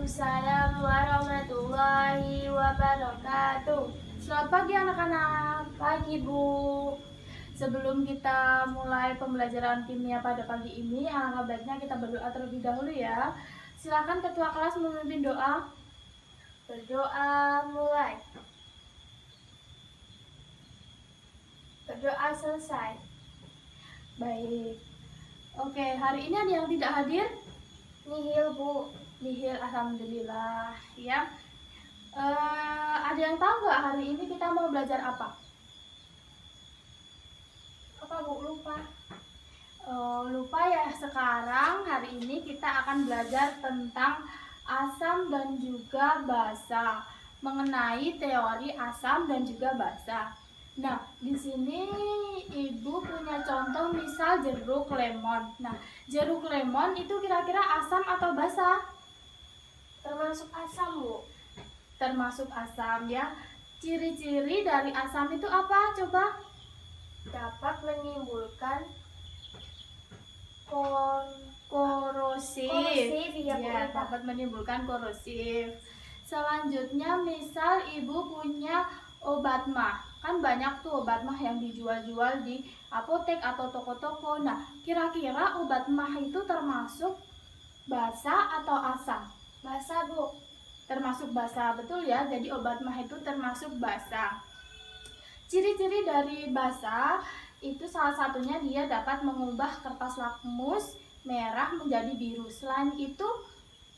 Waalaikumsalam warahmatullahi wabarakatuh. Selamat pagi anak-anak. Pagi Bu. Sebelum kita mulai pembelajaran kimia pada pagi ini, alangkah baiknya kita berdoa terlebih dahulu ya. Silakan ketua kelas memimpin doa. Berdoa mulai. Berdoa selesai. Baik. Oke, hari ini ada yang tidak hadir? Nihil Bu. Nihil, alhamdulillah ya. Ada yang tahu nggak hari ini kita mau belajar apa? Apa Bu? Lupa. Lupa ya. Sekarang hari ini kita akan belajar tentang asam dan juga basa, mengenai teori asam dan juga basa. Nah, di sini Ibu punya contoh misal jeruk lemon. Nah, jeruk lemon itu kira-kira asam atau basa? Termasuk asam, Bu. Termasuk asam ya. Ciri-ciri dari asam itu apa? Coba. Dapat menimbulkan korosif. Ya, dapat menimbulkan korosif. Selanjutnya misal Ibu punya obat mah. Kan banyak tuh obat mah yang dijual-jual di apotek atau toko-toko. Nah, kira-kira obat mah itu termasuk basa atau asam? Basa, Bu. Termasuk basa, betul ya. Jadi obat mah itu termasuk basa. Ciri-ciri dari basa itu salah satunya dia dapat mengubah kertas lakmus merah menjadi biru. Selain itu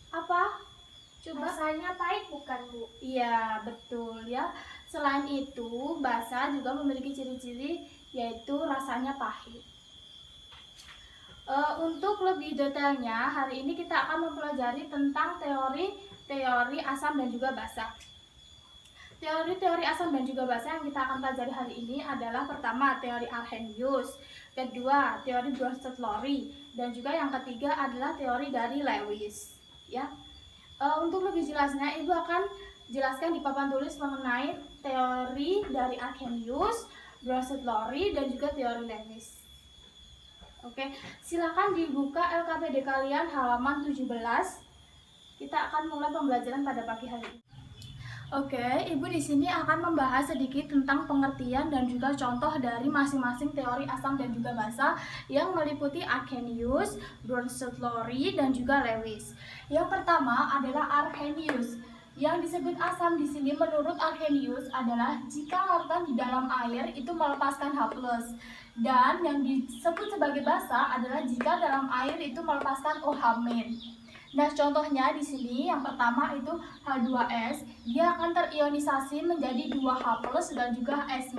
apa? Coba. Rasanya pahit bukan, Bu? Iya, betul ya. Selain itu, basa juga memiliki ciri-ciri yaitu rasanya pahit. Untuk lebih detailnya, hari ini kita akan mempelajari tentang teori asam dan juga basa. Teori asam dan juga basa yang kita akan pelajari hari ini adalah pertama teori Arrhenius, kedua teori Bronsted-Lowry, dan juga yang ketiga adalah teori dari Lewis. Ya, untuk lebih jelasnya, Ibu akan jelaskan di papan tulis mengenai teori dari Arrhenius, Bronsted-Lowry, dan juga teori Lewis. Oke, silakan dibuka LKPD kalian halaman 17. Kita akan mulai pembelajaran pada pagi hari ini. Oke, Ibu di sini akan membahas sedikit tentang pengertian dan juga contoh dari masing-masing teori asam dan juga basa yang meliputi Arrhenius, Bronsted-Lowry, dan juga Lewis. Yang pertama adalah Arrhenius. Yang disebut asam di sini menurut Arrhenius adalah jika lautan di dalam air itu melepaskan H+. Dan yang disebut sebagai basa adalah jika dalam air itu melepaskan OH-. Nah, contohnya di sini yang pertama itu H2S, dia akan terionisasi menjadi 2H+ dan juga S-.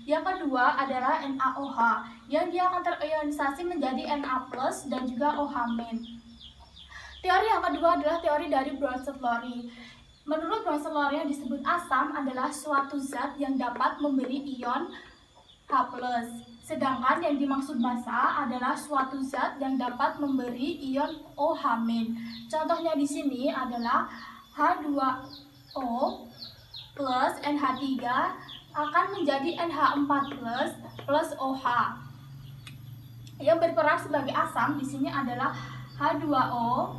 Yang kedua adalah NaOH, yang dia akan terionisasi menjadi Na+ dan juga OH-. Teori yang kedua adalah teori dari Bronsted-Lowry. Menurut Bronsted-Lowry, yang disebut asam adalah suatu zat yang dapat memberi ion H+. Sedangkan yang dimaksud basa adalah suatu zat yang dapat memberi ion OH-. Contohnya di sini adalah H2O plus NH3 akan menjadi NH4 plus OH. Yang berperan sebagai asam di sini adalah H2O,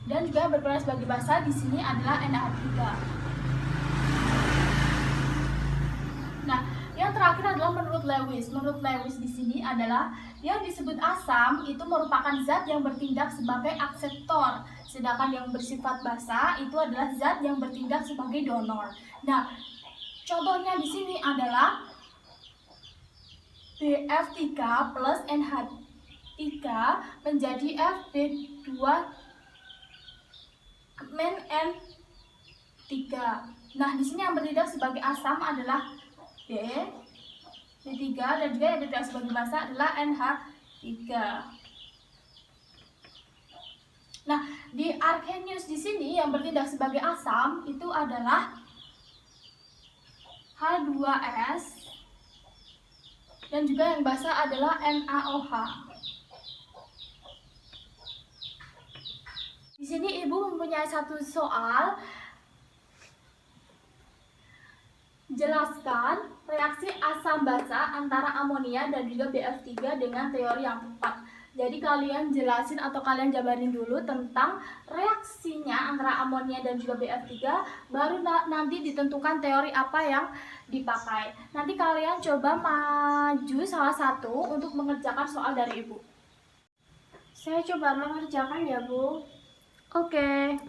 dan juga berperan sebagai basa di sini adalah NH3. Nah, yang terakhir adalah menurut Lewis. Menurut Lewis di sini adalah yang disebut asam itu merupakan zat yang bertindak sebagai akseptor, sedangkan yang bersifat basa itu adalah zat yang bertindak sebagai donor. Nah, contohnya di sini adalah BF3 plus NH3 menjadi FB2 N3. Nah, di sini yang bertindak sebagai asam adalah B3, dan juga yang bertindak sebagai basa adalah NH3. Nah, di Arrhenius di sini yang bertindak sebagai asam itu adalah H2S, dan juga yang basa adalah NaOH. Di sini Ibu mempunyai satu soal. Jelaskan reaksi asam basa antara amonia dan juga BF3 dengan teori yang tepat. Jadi kalian jelasin atau kalian jabarin dulu tentang reaksinya antara amonia dan juga BF3, baru nanti ditentukan teori apa yang dipakai. Nanti kalian coba maju salah satu untuk mengerjakan soal dari Ibu. Saya coba mengerjakan ya, Bu. Oke.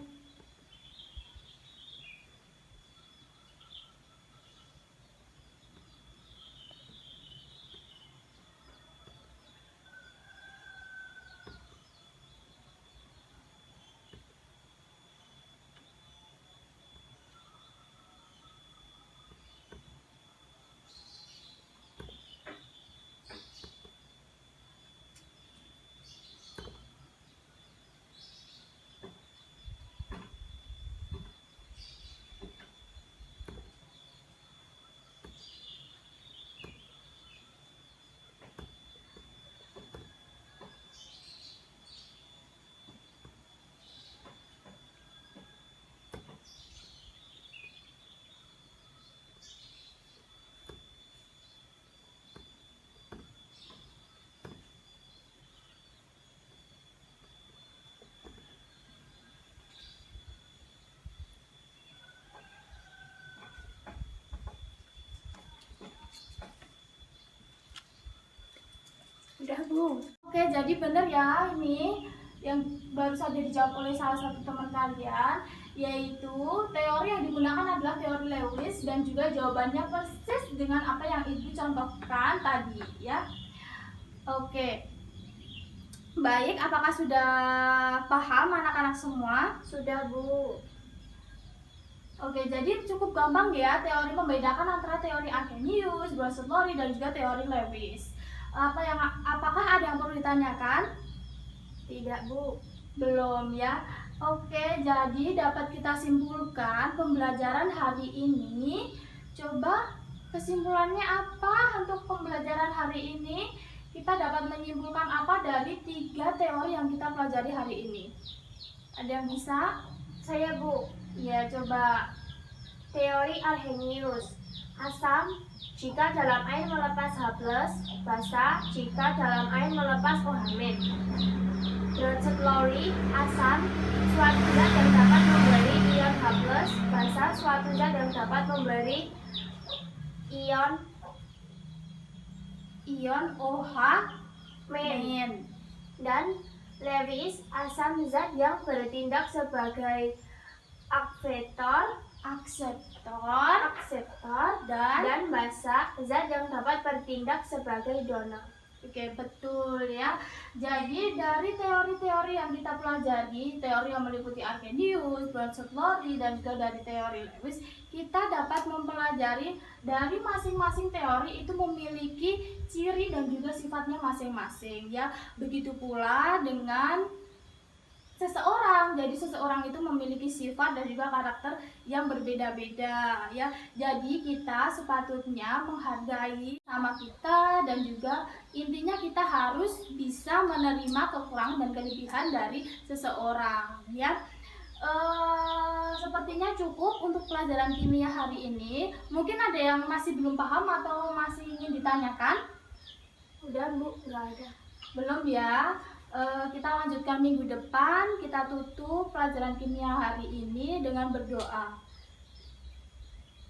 Udah, Bu. Oke, jadi benar ya ini yang baru saja dijawab oleh salah satu teman kalian, yaitu teori yang digunakan adalah teori Lewis dan juga jawabannya persis dengan apa yang Ibu contohkan tadi ya. Oke. Baik, apakah sudah paham anak-anak semua? Sudah, Bu. Oke, jadi cukup gampang ya teori membedakan antara teori Arrhenius, Bronsted-Lowry dan juga teori Lewis. Apakah ada yang perlu ditanyakan? Tidak, Bu. Belum ya. Oke, jadi dapat kita simpulkan pembelajaran hari ini. Coba kesimpulannya apa untuk pembelajaran hari ini? Kita dapat menyimpulkan apa dari 3 teori yang kita pelajari hari ini? Ada yang bisa? Saya, Bu. Ya, coba. Teori Arrhenius. Asam jika dalam air melepas H+, basa jika dalam air melepas OH-. Bronsted-Lowry. Asam suatu zat yang dapat memberi ion H+, basa suatu zat yang dapat memberi ion OH main. Dan Lewis. Asam zat yang bertindak sebagai akseptor dan basa zat yang dapat bertindak sebagai donor. Oke, betul ya. Jadi dari teori-teori yang kita pelajari, teori yang meliputi Arrhenius, Bronsted-Lowry dan juga dari teori Lewis, kita dapat mempelajari dari masing-masing teori itu memiliki ciri dan juga sifatnya masing-masing ya. Begitu pula dengan seseorang. Jadi seseorang itu memiliki sifat dan juga karakter yang berbeda-beda ya. Jadi kita sepatutnya menghargai sama kita dan juga intinya kita harus bisa menerima kekurangan dan kelebihan dari seseorang ya. Sepertinya cukup untuk pelajaran kimia hari ini. Mungkin ada yang masih belum paham atau masih ingin ditanyakan? Udah, Bu, nggak ada. Belum ya. Kita lanjutkan minggu depan. Kita tutup pelajaran kimia hari ini dengan berdoa.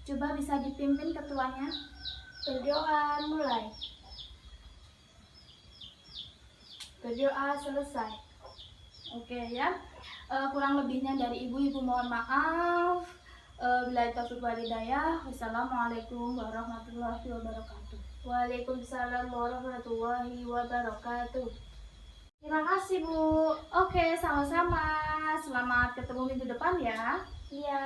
Coba bisa dipimpin ketuanya. Berdoa mulai. Berdoa selesai. Oke ya. Kurang lebihnya dari ibu mohon maaf. Billahi taufiq wal hidayah. Wassalamualaikum warahmatullahi wabarakatuh. Waalaikumsalam warahmatullahi wabarakatuh. Terima kasih, Bu. Oke, sama-sama. Selamat ketemu minggu depan ya. Iya.